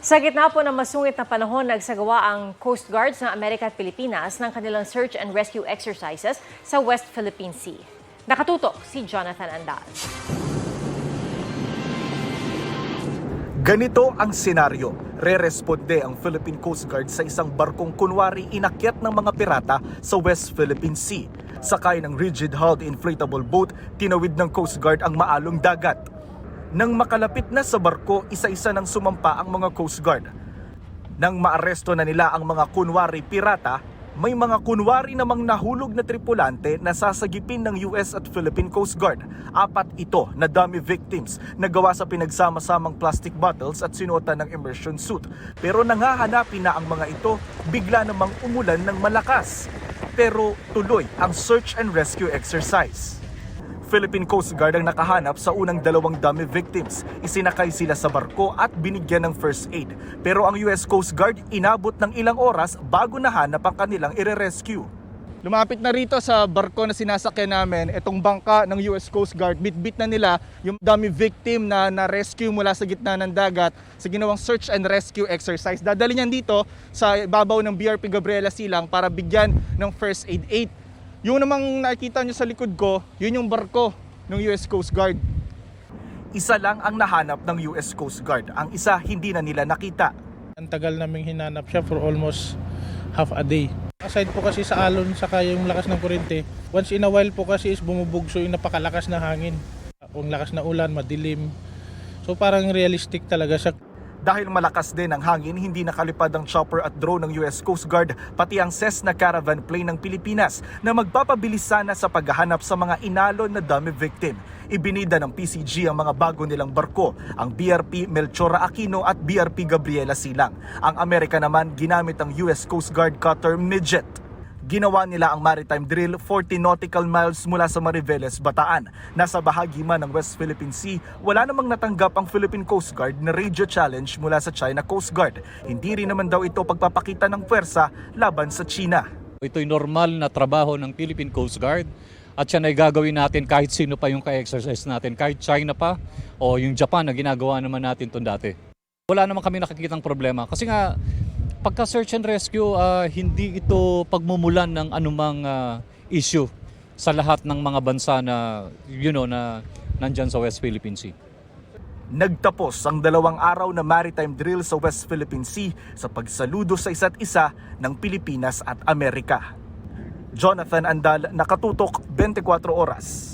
Sa gitna po ng masungit na panahon, nagsagawa ang Coast Guards ng Amerika at Pilipinas ng kanilang search and rescue exercises sa West Philippine Sea. Nakatutok si Jonathan Andal. Ganito ang senaryo. Re-responde ang Philippine Coast Guard sa isang barkong kunwari inakyat ng mga pirata sa West Philippine Sea. Sakay ng rigid-hulled inflatable boat, tinawid ng Coast Guard ang maalong dagat. Nang makalapit na sa barko, isa-isa nang sumampa ang mga Coast Guard. Nang maaresto na nila ang mga kunwari pirata, may mga kunwari namang nahulog na tripulante na sasagipin ng US at Philippine Coast Guard. 4 ito na dummy victims na gawa sa pinagsama-samang plastic bottles at sinuotan ng immersion suit. Pero nangahanapin na ang mga ito, bigla namang umulan ng malakas. Pero tuloy ang search and rescue exercise. Philippine Coast Guard ang nakahanap sa unang 2 dummy victims. Isinakay sila sa barko at binigyan ng first aid. Pero ang US Coast Guard inabot ng ilang oras bago nahanap ang kanilang ire-rescue. Lumapit na rito sa barko na sinasakyan namin, itong bangka ng US Coast Guard. Bit-bit na nila yung dummy victim na na-rescue mula sa gitna ng dagat sa ginawang search and rescue exercise. Dadali niyan dito sa ibabaw ng BRP Gabriela Silang para bigyan ng first aid. Yung namang nakikita nyo sa likod ko, yun yung barko ng US Coast Guard. Isa lang ang nahanap ng US Coast Guard. Ang isa hindi na nila nakita. Ang tagal naming hinanap siya for almost half a day. Aside po kasi sa alon saka yung lakas ng kuryente, once in a while po kasi is bumubugso yung napakalakas na hangin. Kung lakas na ulan, madilim. So parang realistic talaga siya. Dahil malakas din ang hangin, hindi nakalipad ang chopper at drone ng US Coast Guard, pati ang Cessna Caravan plane ng Pilipinas na magpapabilis sana sa paghahanap sa mga inalon na dummy victim. Ibinida ng PCG ang mga bago nilang barko, ang BRP Melchora Aquino at BRP Gabriela Silang. Ang Amerika naman ginamit ang US Coast Guard cutter Midget. Ginawa nila ang maritime drill 40 nautical miles mula sa Mariveles, Bataan. Nasa bahagi man ng West Philippine Sea, wala namang natanggap ang Philippine Coast Guard na radio challenge mula sa China Coast Guard. Hindi rin naman daw ito pagpapakita ng puwersa laban sa China. Ito'y normal na trabaho ng Philippine Coast Guard at yan ay gagawin natin kahit sino pa yung ka-exercise natin, kahit China pa o yung Japan na ginagawa naman natin ito dati. Wala naman kami nakikitang problema kasi nga pagka search and rescue, hindi ito pagmumulan ng anumang issue sa lahat ng mga bansa na na nandyan sa West Philippine Sea. Nagtapos ang 2 araw na maritime drill sa West Philippine Sea sa pagsaludo sa isa't isa ng Pilipinas at Amerika. Jonathan Andal, Nakatutok, 24 Oras.